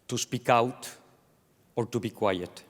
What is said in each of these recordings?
to speak out or to be quiet,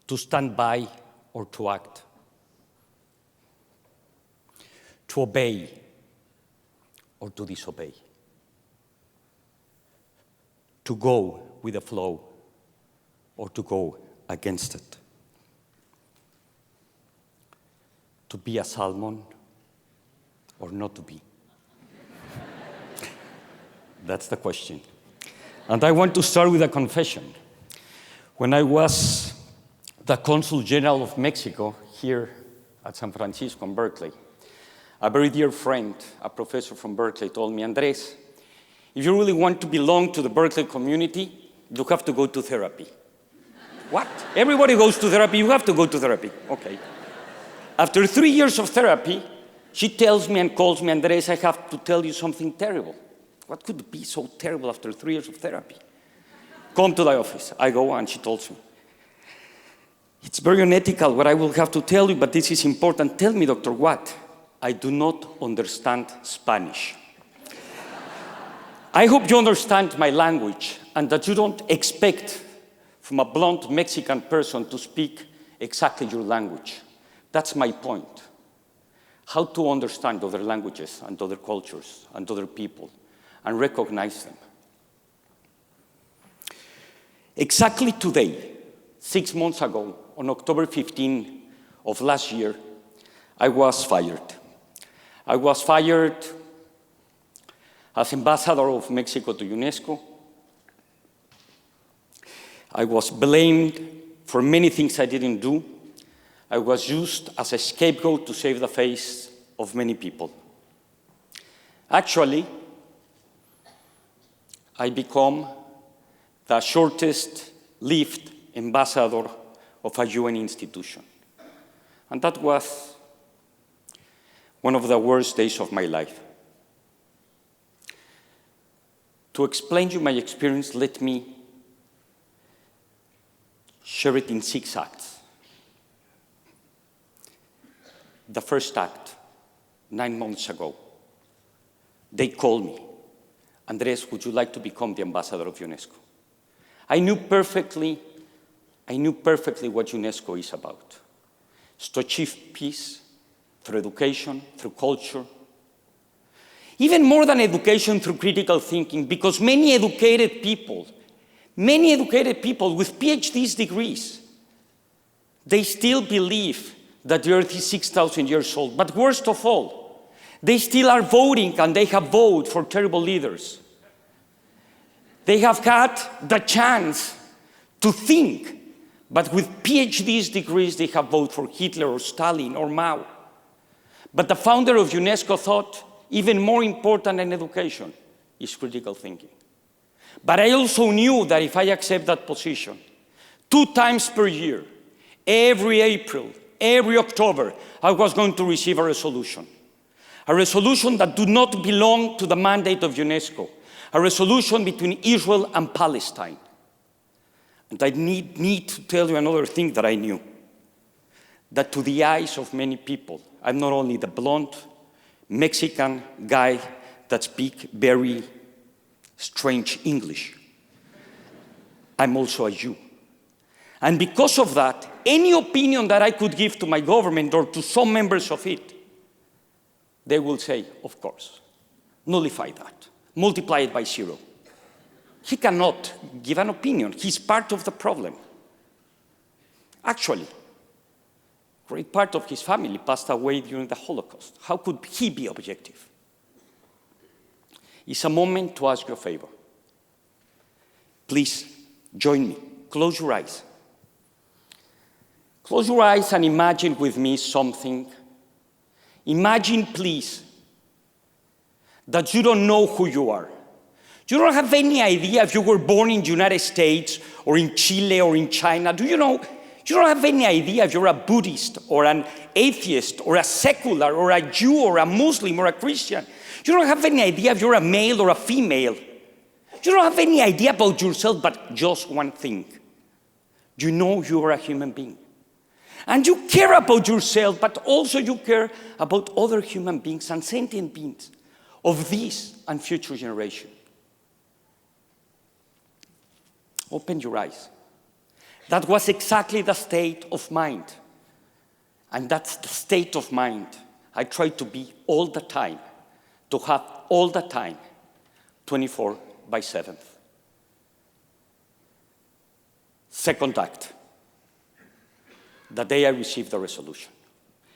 to stand by or to act, to obey or to disobey, to go with the flow or to go against it, to be a salmon or not to be. That's the question. And I want to start with a confession. When I was the Consul General of Mexico here at San Francisco in Berkeley, a very dear friend, a professor from Berkeley, told me, Andres, if you really want to belong to the Berkeley community, you have to go to therapy. What? Everybody goes to therapy, you have to go to therapy. Okay. After 3 years of therapy, she tells me and calls me, Andres, I have to tell you something terrible. What could be so terrible after 3 years of therapy? Come to the office. I go and she tells me, it's very unethical what I will have to tell you, but this is important. Tell me, doctor, what? I do not understand Spanish. I hope you understand my language and that you don't expect from a blunt Mexican person to speak exactly your language. That's my point. How to understand other languages and other cultures and other people and recognize them. Exactly today, 6 months ago, on October 15 of last year, I was fired. I was fired as ambassador of Mexico to UNESCO. I was blamed for many things I didn't do. I was used as a scapegoat to save the face of many people. Actually, I become the shortest-lived ambassador of a UN institution. And that was one of the worst days of my life. To explain to you my experience, let me share it in 6 acts. The first act, 9 months ago, they called me. Andres, would you like to become the ambassador of UNESCO? I knew perfectly what UNESCO is about. It's to achieve peace through education, through culture. Even more than education, through critical thinking, because many educated people with PhD degrees, they still believe that the Earth is 6,000 years old. But worst of all, they still are voting and they have voted for terrible leaders. They have had the chance to think, but with PhD degrees, they have voted for Hitler or Stalin or Mao. But the founder of UNESCO thought even more important than education is critical thinking. But I also knew that if I accept that position, 2 times per year, every April, every October, I was going to receive a resolution that do not belong to the mandate of UNESCO, a resolution between Israel and Palestine. And I need to tell you another thing that I knew, that to the eyes of many people, I'm not only the blunt Mexican guy that speaks very strange English, I'm also a Jew. And because of that, any opinion that I could give to my government or to some members of it, they will say, of course, nullify that, multiply it by 0. He cannot give an opinion. He's part of the problem. Actually, a great part of his family passed away during the Holocaust. How could he be objective? It's a moment to ask you a favor. Please, join me. Close your eyes. Close your eyes and imagine with me something. Imagine, please, that you don't know who you are. You don't have any idea if you were born in the United States or in Chile or in China. Do you know? You don't have any idea if you're a Buddhist or an atheist or a secular or a Jew or a Muslim or a Christian. You don't have any idea if you're a male or a female. You don't have any idea about yourself, but just one thing. You know you are a human being. And you care about yourself, but also you care about other human beings and sentient beings of this and future generations. Open your eyes. That was exactly the state of mind. And that's the state of mind I try to be all the time, to have all the time, 24/7. Second act, the day I received the resolution.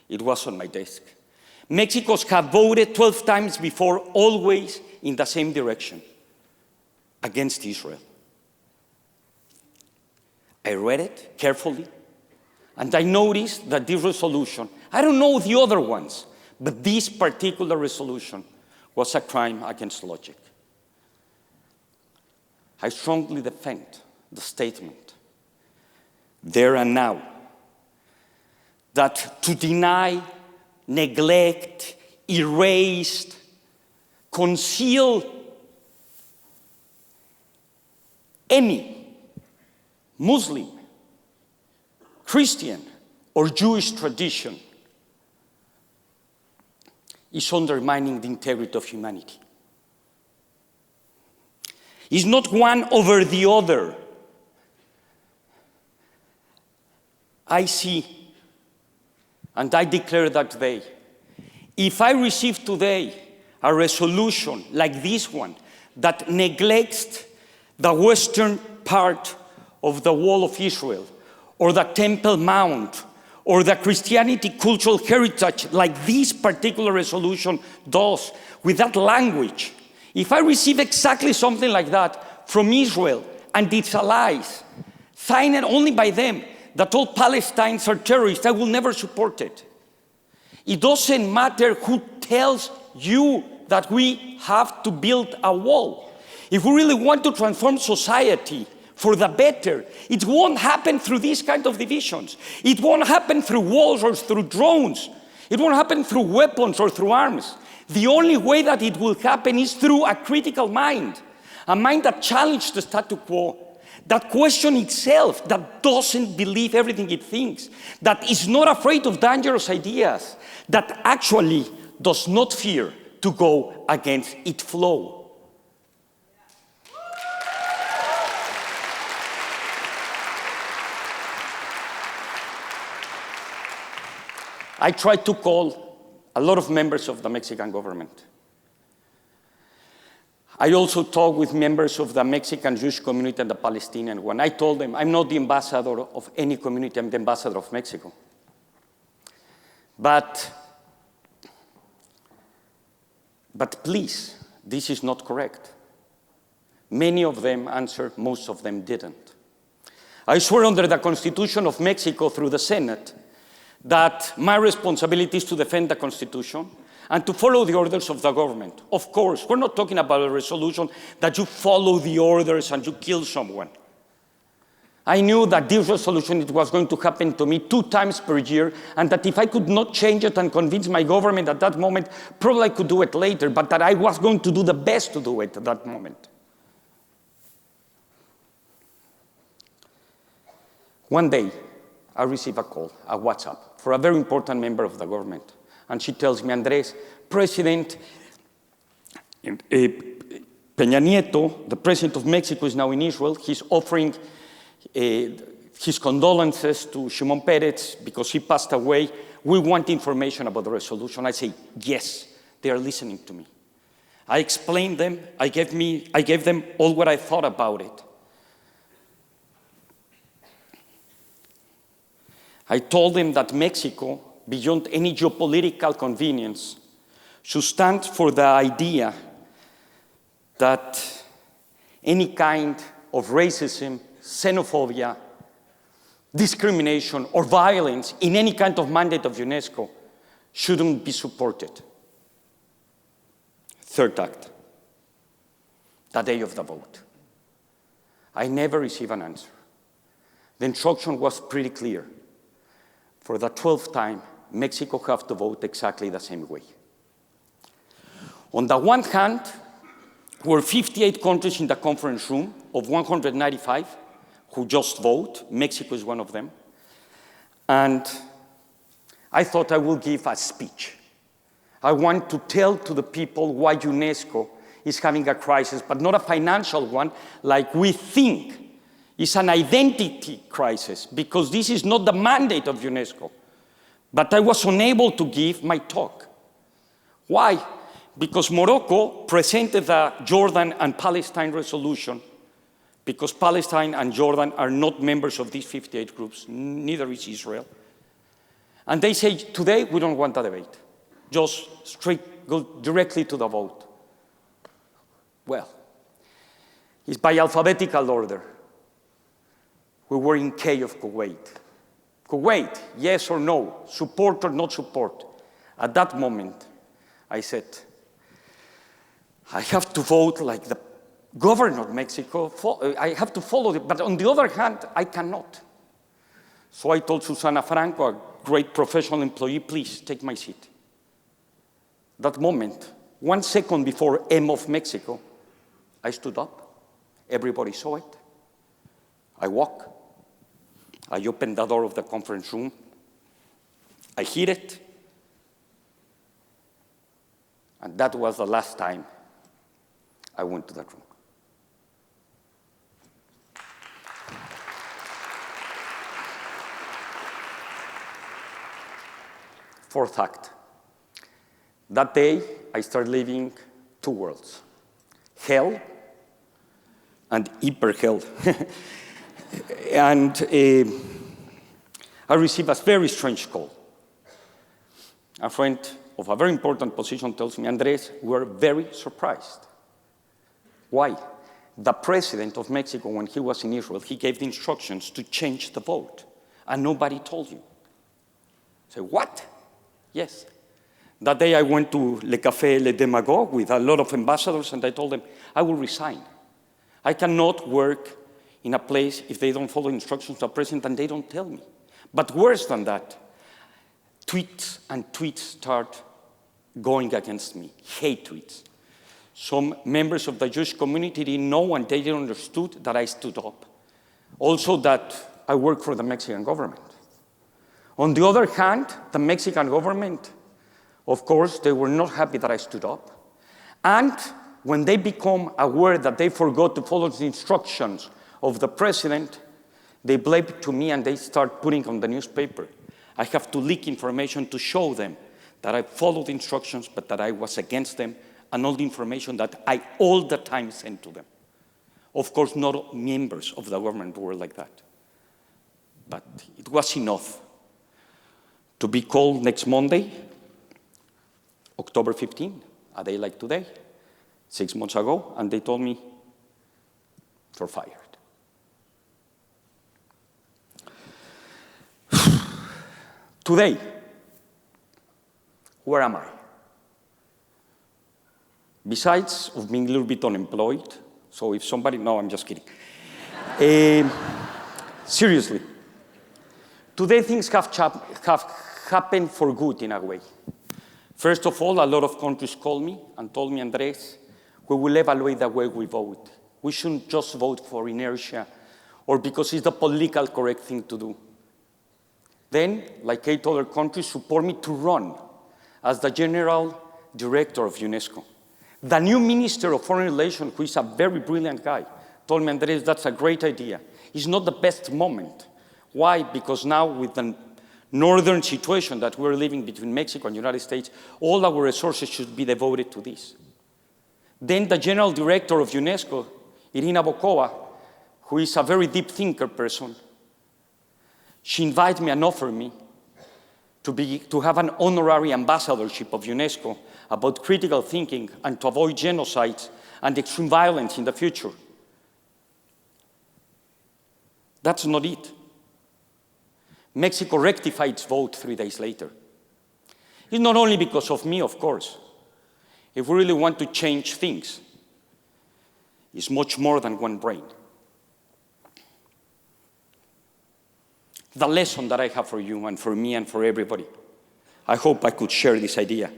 It was on my desk. Mexicans have voted 12 times before, always in the same direction, against Israel. I read it carefully, and I noticed that this resolution, I don't know the other ones, but this particular resolution was a crime against logic. I strongly defend the statement, there and now, that to deny, neglect, erase, conceal any Muslim, Christian, or Jewish tradition is undermining the integrity of humanity. It's not one over the other. I see, and I declare that today, if I receive today a resolution like this one that neglects the western part of the Wall of Israel, or the Temple Mount, or the Christianity cultural heritage like this particular resolution does, with that language, if I receive exactly something like that from Israel and its allies, signed only by them, that all Palestinians are terrorists, I will never support it. It doesn't matter who tells you that we have to build a wall. If we really want to transform society for the better, it won't happen through these kind of divisions. It won't happen through walls or through drones. It won't happen through weapons or through arms. The only way that it will happen is through a critical mind, a mind that challenges the status quo, that questions itself, that doesn't believe everything it thinks, that is not afraid of dangerous ideas, that actually does not fear to go against its flow. I tried to call a lot of members of the Mexican government. I also talked with members of the Mexican Jewish community and the Palestinian one. I told them, I'm not the ambassador of any community, I'm the ambassador of Mexico. But please, this is not correct. Many of them answered, most of them didn't. I swear under the Constitution of Mexico through the Senate that my responsibility is to defend the Constitution and to follow the orders of the government. Of course, we're not talking about a resolution that you follow the orders and you kill someone. I knew that this resolution, it was going to happen to me 2 times per year, and that if I could not change it and convince my government at that moment, probably I could do it later, but that I was going to do the best to do it at that moment. One day, I received a call, a WhatsApp, for a very important member of the government. And she tells me, Andres, President Peña Nieto, the president of Mexico, is now in Israel. He's offering his condolences to Shimon Peres because he passed away. We want information about the resolution. I say, yes, they are listening to me. I explained them, I gave them all what I thought about it. I told them that Mexico, beyond any geopolitical convenience, should stand for the idea that any kind of racism, xenophobia, discrimination, or violence in any kind of mandate of UNESCO shouldn't be supported. Third act, the day of the vote. I never received an answer. The instruction was pretty clear. For the 12th time, Mexico have to vote exactly the same way. On the one hand, were 58 countries in the conference room of 195 who just vote. Mexico is one of them. And I thought I would give a speech. I want to tell to the people why UNESCO is having a crisis, but not a financial one like we think It's an identity crisis because this is not the mandate of UNESCO. But I was unable to give my talk. Why? Because Morocco presented the Jordan and Palestine resolution, because Palestine and Jordan are not members of these 58 groups, neither is Israel. And they say, today we don't want a debate. Just straight, go directly to the vote. Well, it's by alphabetical order. We were in K of Kuwait. Kuwait, yes or no, support or not support. At that moment, I said, I have to vote like the governor of Mexico. I have to follow it, but on the other hand, I cannot. So I told Susana Franco, a great professional employee, please take my seat. That moment, 1 second before M of Mexico, I stood up. Everybody saw it. I walked. I opened the door of the conference room. I hit it. And that was the last time I went to that room. Fourth act. That day, I started living two worlds, hell and hyper hell. And I received a very strange call. A friend of a very important position tells me, Andres, we're very surprised. Why? The president of Mexico, when he was in Israel, he gave the instructions to change the vote, and nobody told you. I say, what? Yes. That day I went to Le Café Le Demagogue with a lot of ambassadors, and I told them, I will resign. I cannot work in a place if they don't follow instructions of the president and they don't tell me. But worse than that, tweets and tweets start going against me, hate tweets. Some members of the Jewish community didn't know and they didn't understood that I stood up. Also that I work for the Mexican government. On the other hand, the Mexican government, of course, they were not happy that I stood up. And when they become aware that they forgot to follow the instructions of the president, they blame it to me and they start putting on the newspaper. I have to leak information to show them that I followed instructions, but that I was against them, and all the information that I all the time sent to them. Of course, not members of the government were like that. But it was enough to be called next Monday, October 15, a day like today, 6 months ago, and they told me, you're fired. Today, where am I? Besides of being a little bit unemployed, so if somebody, no, I'm just kidding. Seriously, today things have happened for good in a way. First of all, a lot of countries called me and told me, Andres, we will evaluate the way we vote. We shouldn't just vote for inertia or because it's the political correct thing to do. Then, like 8 other countries, support me to run as the general director of UNESCO. The new Minister of Foreign Relations, who is a very brilliant guy, told me, Andres, that's a great idea. It's not the best moment. Why? Because now with the northern situation that we're living between Mexico and the United States, all our resources should be devoted to this. Then the general director of UNESCO, Irina Bokova, who is a very deep thinker person, she invited me and offered me to have an honorary ambassadorship of UNESCO about critical thinking and to avoid genocides and extreme violence in the future. That's not it. Mexico rectified its vote 3 days later. It's not only because of me, of course. If we really want to change things, it's much more than one brain. The lesson that I have for you and for me and for everybody, I hope I could share this idea.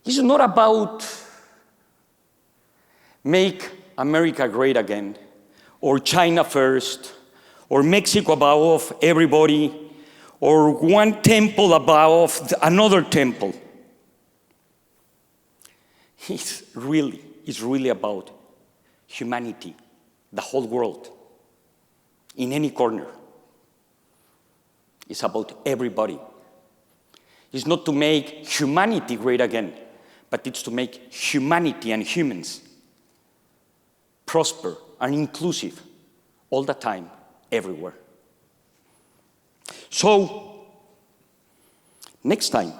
It's not about make America great again, or China first, or Mexico above everybody, or one temple above another temple. It's really about humanity the whole world, in any corner. It's about everybody. It's not to make humanity great again, but it's to make humanity and humans prosper and inclusive all the time, everywhere. So, next time,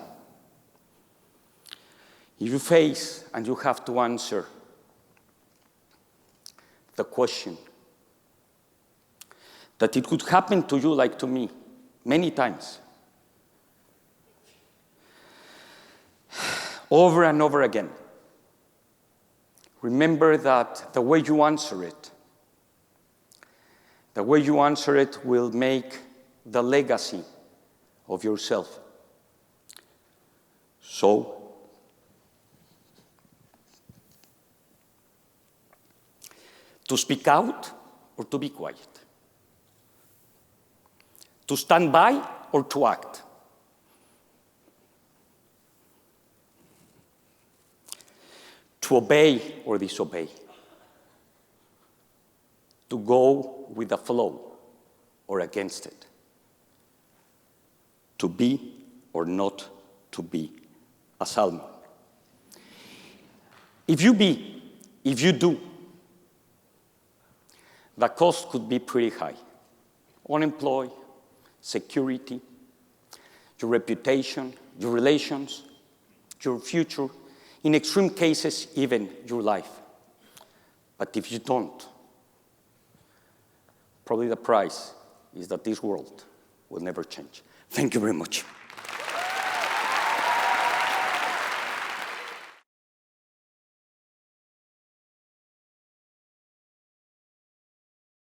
if you face and you have to answer the question that it could happen to you like to me many times, over and over again, remember that the way you answer it will make the legacy of yourself. So, to speak out or to be quiet? To stand by or to act? To obey or disobey? To go with the flow or against it? To be or not to be a Salmon? If you do, the cost could be pretty high. Unemployed, security, your reputation, your relations, your future, in extreme cases, even your life. But if you don't, probably the price is that this world will never change. Thank you very much.